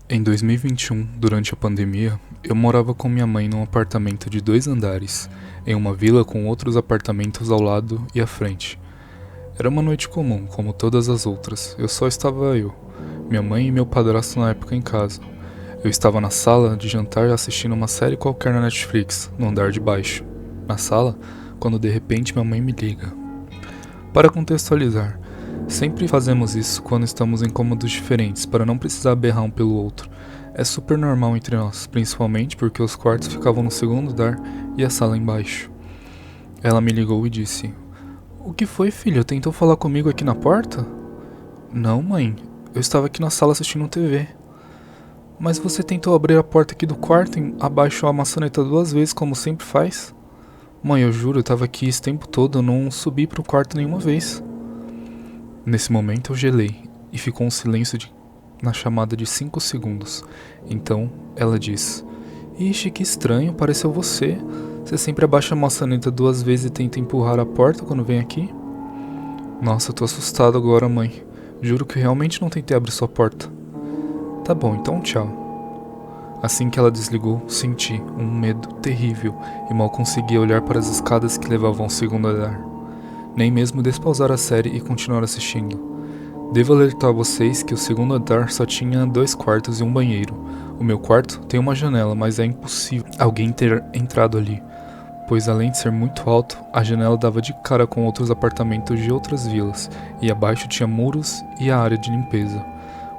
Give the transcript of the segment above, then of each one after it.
Em 2021, durante a pandemia, eu morava com minha mãe num apartamento de 2 andares, em uma vila com outros apartamentos ao lado e à frente. Era uma noite comum, como todas as outras. Eu só estava eu, minha mãe e meu padrasto na época em casa. Eu estava na sala de jantar assistindo uma série qualquer na Netflix, no andar de baixo. Na sala, quando de repente minha mãe me liga. Para contextualizar, sempre fazemos isso quando estamos em cômodos diferentes, para não precisar berrar um pelo outro. É super normal entre nós, principalmente porque os quartos ficavam no segundo andar e a sala embaixo. Ela me ligou e disse: "O que foi, filho? Tentou falar comigo aqui na porta?" "Não, mãe. Eu estava aqui na sala assistindo TV." "Mas você tentou abrir a porta aqui do quarto e abaixou a maçaneta 2 vezes, como sempre faz?" "Mãe, eu juro, eu estava aqui esse tempo todo, eu não subi pro quarto nenhuma vez." Nesse momento eu gelei e ficou um silêncio na chamada de 5 segundos. Então ela diz: "Ixi, que estranho, pareceu você. Você sempre abaixa a maçaneta 2 vezes e tenta empurrar a porta quando vem aqui?" "Nossa, eu tô assustado agora, mãe. Juro que realmente não tentei abrir sua porta." "Tá bom, então tchau." Assim que ela desligou, senti um medo terrível e mal conseguia olhar para as escadas que levavam ao segundo andar. Nem mesmo despausar a série e continuar assistindo. Devo alertar vocês que o segundo andar só tinha 2 quartos e um banheiro. O meu quarto tem uma janela, mas é impossível alguém ter entrado ali, pois além de ser muito alto, a janela dava de cara com outros apartamentos de outras vilas, e abaixo tinha muros e a área de limpeza.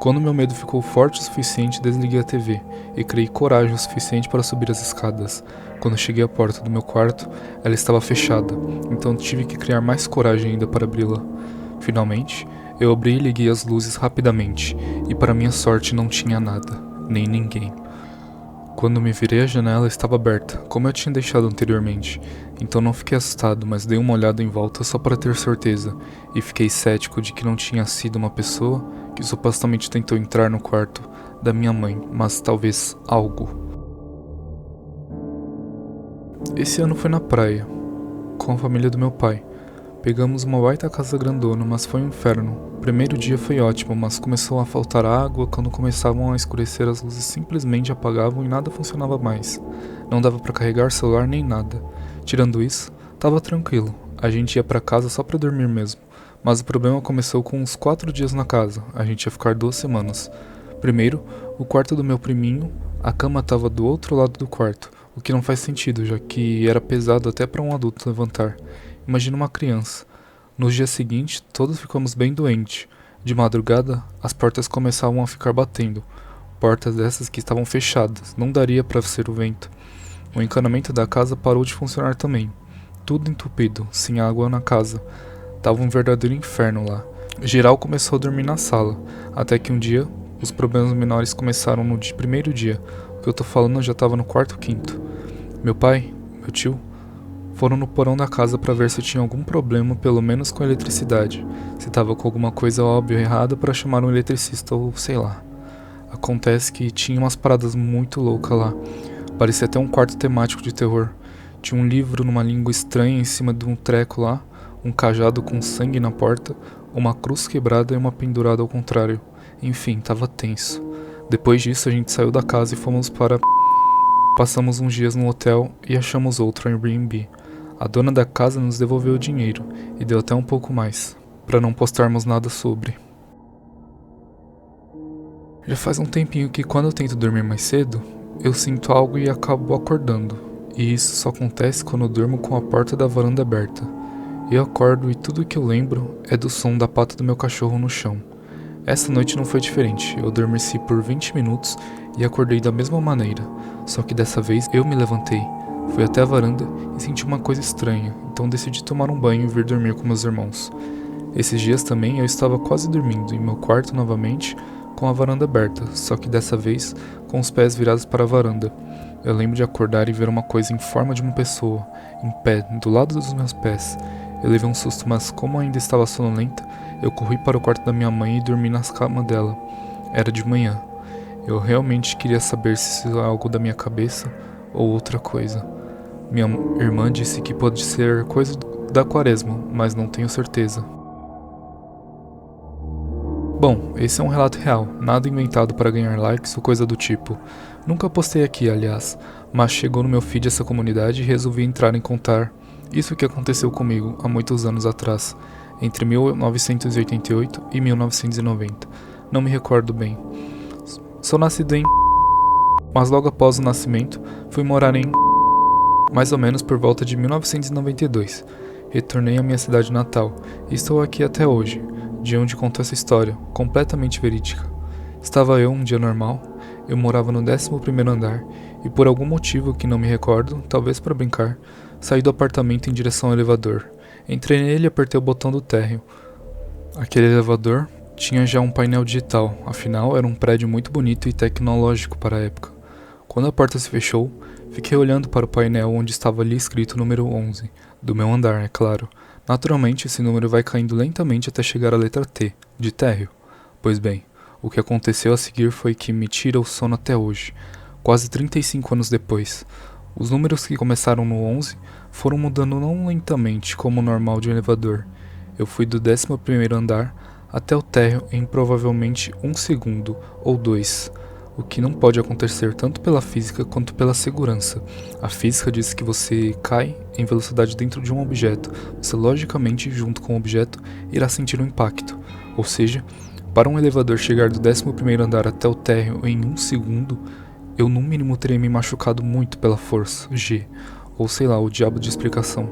Quando meu medo ficou forte o suficiente, desliguei a TV e criei coragem o suficiente para subir as escadas. Quando cheguei à porta do meu quarto, ela estava fechada, então tive que criar mais coragem ainda para abri-la. Finalmente, eu abri e liguei as luzes rapidamente, e para minha sorte não tinha nada, nem ninguém. Quando me virei, a janela estava aberta, como eu tinha deixado anteriormente, então não fiquei assustado, mas dei uma olhada em volta só para ter certeza, e fiquei cético de que não tinha sido uma pessoa que supostamente tentou entrar no quarto da minha mãe, mas talvez algo. Esse ano foi na praia, com a família do meu pai. Pegamos uma baita casa grandona, mas foi um inferno. O primeiro dia foi ótimo, mas começou a faltar água. Quando começavam a escurecer, as luzes simplesmente apagavam e nada funcionava mais. Não dava pra carregar celular nem nada. Tirando isso, tava tranquilo. A gente ia pra casa só pra dormir mesmo. Mas o problema começou com uns 4 dias na casa. A gente ia ficar 2 semanas. Primeiro, o quarto do meu priminho, a cama tava do outro lado do quarto, o que não faz sentido, já que era pesado até pra um adulto levantar. Imagina uma criança. Nos dias seguintes, todos ficamos bem doentes. De madrugada, as portas começavam a ficar batendo. Portas dessas que estavam fechadas, não daria para ser o vento. O encanamento da casa parou de funcionar também. Tudo entupido, sem água na casa. Tava um verdadeiro inferno lá. Geral começou a dormir na sala, até que um dia, os problemas menores começaram no primeiro dia. O que eu tô falando já tava no quarto ou quinto. Meu pai, meu tio, foram no porão da casa para ver se tinha algum problema, pelo menos com a eletricidade. Se tava com alguma coisa óbvia errada para chamar um eletricista ou sei lá. Acontece que tinha umas paradas muito loucas lá. Parecia até um quarto temático de terror. Tinha um livro numa língua estranha em cima de um treco lá, um cajado com sangue na porta, uma cruz quebrada e uma pendurada ao contrário. Enfim, tava tenso. Depois disso a gente saiu da casa e fomos para... Passamos uns dias no hotel e achamos outro Airbnb. A dona da casa nos devolveu o dinheiro e deu até um pouco mais, para não postarmos nada sobre. Já faz um tempinho que quando eu tento dormir mais cedo, eu sinto algo e acabo acordando. E isso só acontece quando eu durmo com a porta da varanda aberta. Eu acordo e tudo que eu lembro é do som da pata do meu cachorro no chão. Essa noite não foi diferente, eu adormeci por 20 minutos e acordei da mesma maneira, só que dessa vez eu me levantei. Fui até a varanda e senti uma coisa estranha, então decidi tomar um banho e vir dormir com meus irmãos. Esses dias também eu estava quase dormindo em meu quarto novamente, com a varanda aberta, só que dessa vez com os pés virados para a varanda. Eu lembro de acordar e ver uma coisa em forma de uma pessoa, em pé, do lado dos meus pés. Eu levei um susto, mas como ainda estava sonolenta, eu corri para o quarto da minha mãe e dormi na cama dela. Era de manhã. Eu realmente queria saber se isso é algo da minha cabeça ou outra coisa. Minha irmã disse que pode ser coisa da quaresma, mas não tenho certeza. Bom, esse é um relato real, nada inventado para ganhar likes ou coisa do tipo. Nunca postei aqui, aliás, mas chegou no meu feed essa comunidade e resolvi entrar em contar isso que aconteceu comigo há muitos anos atrás, entre 1988 e 1990. Não me recordo bem. Sou nascido em mas logo após o nascimento fui morar em mais ou menos por volta de 1992. Retornei à minha cidade natal e estou aqui até hoje, de onde conto essa história, completamente verídica. Estava eu um dia normal, eu morava no 11º andar e por algum motivo que não me recordo, talvez para brincar, saí do apartamento em direção ao elevador. Entrei nele e apertei o botão do térreo. Aquele elevador tinha já um painel digital, afinal era um prédio muito bonito e tecnológico para a época. Quando a porta se fechou, fiquei olhando para o painel onde estava ali escrito o número 11, do meu andar, é claro. Naturalmente, esse número vai caindo lentamente até chegar à letra T, de térreo. Pois bem, o que aconteceu a seguir foi que me tira o sono até hoje, quase 35 anos depois. Os números que começaram no 11 foram mudando não lentamente como o normal de um elevador. Eu fui do 11º andar até o térreo em provavelmente 1 segundo ou 2. O que não pode acontecer tanto pela física quanto pela segurança. A física diz que você cai em velocidade dentro de um objeto, você logicamente, junto com o objeto, irá sentir um impacto. Ou seja, para um elevador chegar do 11º andar até o térreo em 1 segundo, eu no mínimo teria me machucado muito pela força, G, ou sei lá, o diabo de explicação.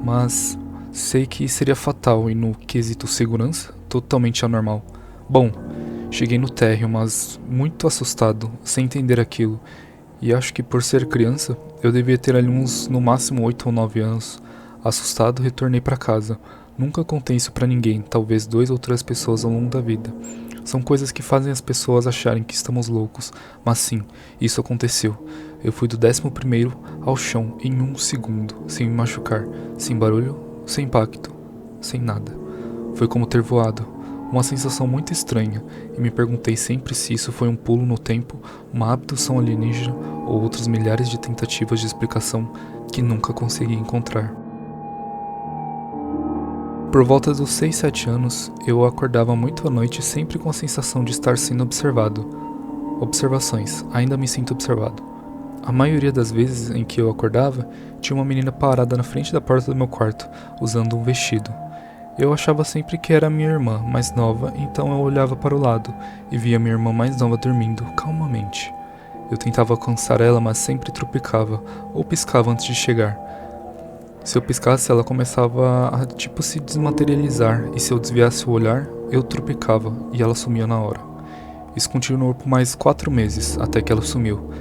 Mas sei que seria fatal e no quesito segurança, totalmente anormal. Bom, cheguei no térreo, mas muito assustado, sem entender aquilo, e acho que por ser criança, eu devia ter ali uns, no máximo 8 ou 9 anos. Assustado, retornei para casa. Nunca contei isso pra ninguém, talvez 2 ou 3 pessoas ao longo da vida. São coisas que fazem as pessoas acharem que estamos loucos, mas sim, isso aconteceu. Eu fui do 11º ao chão em 1 segundo, sem me machucar, sem barulho, sem impacto, sem nada. Foi como ter voado. Uma sensação muito estranha, e me perguntei sempre se isso foi um pulo no tempo, uma abdução alienígena ou outros milhares de tentativas de explicação que nunca consegui encontrar. Por volta dos 6, 7 anos, eu acordava muito à noite sempre com a sensação de estar sendo observado. Observações, ainda me sinto observado. A maioria das vezes em que eu acordava, tinha uma menina parada na frente da porta do meu quarto, usando um vestido. Eu achava sempre que era minha irmã mais nova, então eu olhava para o lado e via minha irmã mais nova dormindo calmamente. Eu tentava alcançar ela, mas sempre tropicava ou piscava antes de chegar. Se eu piscasse, ela começava a se desmaterializar, e se eu desviasse o olhar, eu tropicava e ela sumia na hora. Isso continuou por mais 4 meses, até que ela sumiu.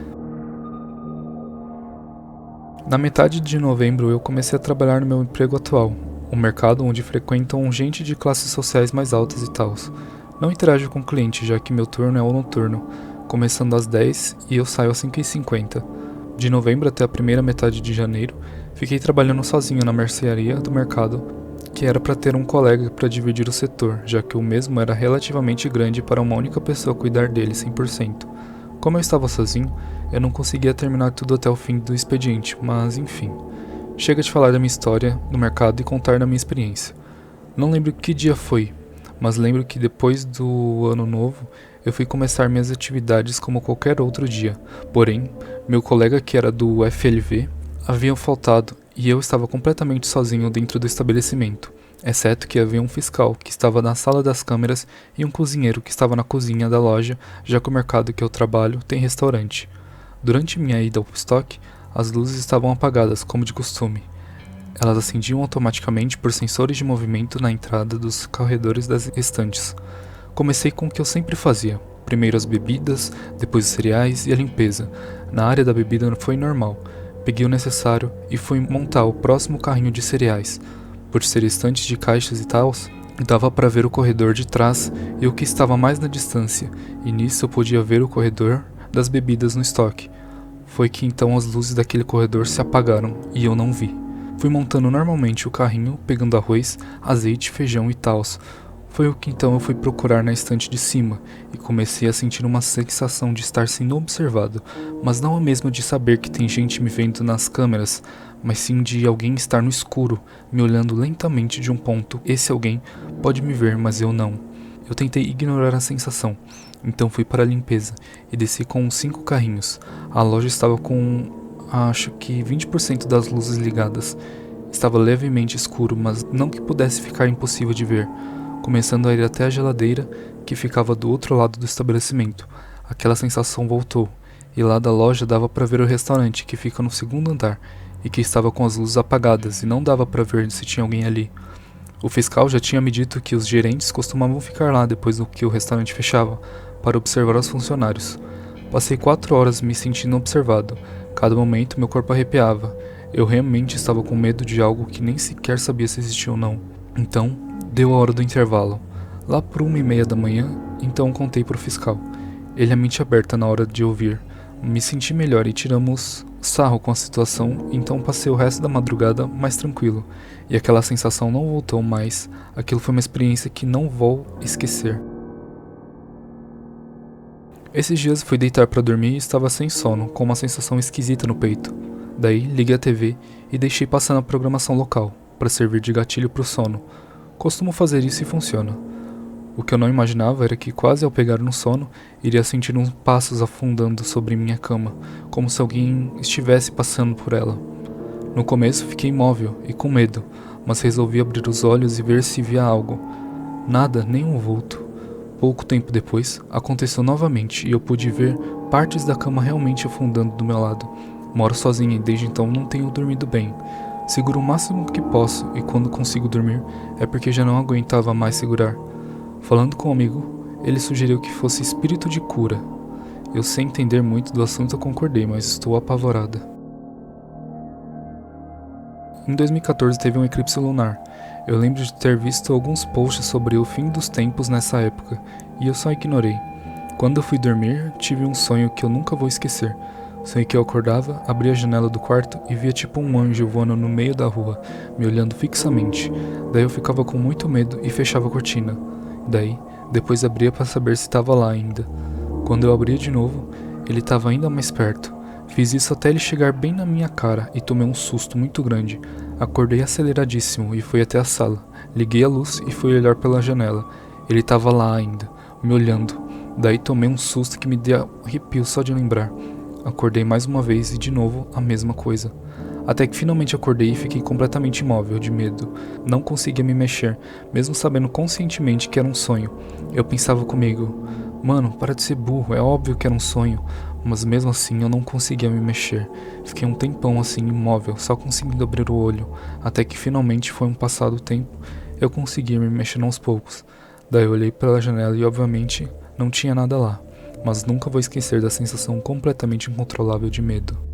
Na metade de novembro, eu comecei a trabalhar no meu emprego atual. Um mercado onde frequentam gente de classes sociais mais altas e tals. Não interajo com cliente, já que meu turno é o noturno, começando às 10 e eu saio às 5h50. De novembro até a primeira metade de janeiro, fiquei trabalhando sozinho na mercearia do mercado, que era para ter um colega para dividir o setor, já que o mesmo era relativamente grande para uma única pessoa cuidar dele 100%. Como eu estava sozinho, eu não conseguia terminar tudo até o fim do expediente, mas enfim. Chega de falar da minha história no mercado e contar da minha experiência. Não lembro que dia foi, mas lembro que depois do ano novo, eu fui começar minhas atividades como qualquer outro dia. Porém, meu colega que era do FLV havia faltado e eu estava completamente sozinho dentro do estabelecimento, exceto que havia um fiscal que estava na sala das câmeras e um cozinheiro que estava na cozinha da loja, já que o mercado que eu trabalho tem restaurante. Durante minha ida ao estoque, as luzes estavam apagadas, como de costume. Elas acendiam automaticamente por sensores de movimento na entrada dos corredores das estantes. Comecei com o que eu sempre fazia. Primeiro as bebidas, depois os cereais e a limpeza. Na área da bebida foi normal. Peguei o necessário e fui montar o próximo carrinho de cereais. Por ser estantes de caixas e tals, dava para ver o corredor de trás e o que estava mais na distância, e nisso eu podia ver o corredor das bebidas no estoque. Foi que então as luzes daquele corredor se apagaram e eu não vi. Fui montando normalmente o carrinho, pegando arroz, azeite, feijão e tals. Foi o que então eu fui procurar na estante de cima e comecei a sentir uma sensação de estar sendo observado, mas não a mesma de saber que tem gente me vendo nas câmeras, mas sim de alguém estar no escuro, me olhando lentamente de um ponto. Esse alguém pode me ver, mas eu não. Eu tentei ignorar a sensação, então fui para a limpeza e desci com uns 5 carrinhos. A loja estava com, acho que 20% das luzes ligadas. Estava levemente escuro, mas não que pudesse ficar impossível de ver. Começando a ir até a geladeira, que ficava do outro lado do estabelecimento. Aquela sensação voltou, e lá da loja dava para ver o restaurante, que fica no segundo andar, e que estava com as luzes apagadas, e não dava para ver se tinha alguém ali. O fiscal já tinha me dito que os gerentes costumavam ficar lá depois que o restaurante fechava, para observar os funcionários. Passei 4 horas me sentindo observado. Cada momento meu corpo arrepiava. Eu realmente estava com medo de algo que nem sequer sabia se existia ou não. Então, deu a hora do intervalo. Lá por 1h30 da manhã, então contei para o fiscal. Ele a mente aberta na hora de ouvir. Me senti melhor e tiramos sarro com a situação, então passei o resto da madrugada mais tranquilo. E aquela sensação não voltou mais. Aquilo foi uma experiência que não vou esquecer. Esses dias fui deitar para dormir e estava sem sono, com uma sensação esquisita no peito. Daí liguei a TV e deixei passando a programação local, para servir de gatilho para o sono. Costumo fazer isso e funciona. O que eu não imaginava era que quase ao pegar no sono, iria sentir uns passos afundando sobre minha cama, como se alguém estivesse passando por ela. No começo fiquei imóvel e com medo, mas resolvi abrir os olhos e ver se via algo. Nada, nem um vulto. Pouco tempo depois, aconteceu novamente e eu pude ver partes da cama realmente afundando do meu lado. Moro sozinha e desde então não tenho dormido bem. Seguro o máximo que posso e quando consigo dormir é porque já não aguentava mais segurar. Falando com um amigo, ele sugeriu que fosse espírito de cura. Eu, sem entender muito do assunto, concordei, mas estou apavorada. Em 2014 teve um eclipse lunar. Eu lembro de ter visto alguns posts sobre o fim dos tempos nessa época, e eu só ignorei. Quando eu fui dormir, tive um sonho que eu nunca vou esquecer. Sonhei que eu acordava, abria a janela do quarto e via tipo um anjo voando no meio da rua, me olhando fixamente. Daí eu ficava com muito medo e fechava a cortina. Daí, depois abria para saber se estava lá ainda. Quando eu abria de novo, ele estava ainda mais perto. Fiz isso até ele chegar bem na minha cara e tomei um susto muito grande. Acordei aceleradíssimo e fui até a sala. Liguei a luz e fui olhar pela janela. Ele estava lá ainda, me olhando. Daí tomei um susto que me deu arrepio só de lembrar. Acordei mais uma vez e de novo a mesma coisa. Até que finalmente acordei e fiquei completamente imóvel, de medo. Não conseguia me mexer, mesmo sabendo conscientemente que era um sonho. Eu pensava comigo, mano, para de ser burro, é óbvio que era um sonho. Mas mesmo assim eu não conseguia me mexer. Fiquei um tempão assim imóvel, só conseguindo abrir o olho. Até que finalmente foi um passado tempo, eu conseguia me mexer aos poucos. Daí eu olhei pela janela e obviamente não tinha nada lá. Mas nunca vou esquecer da sensação completamente incontrolável de medo.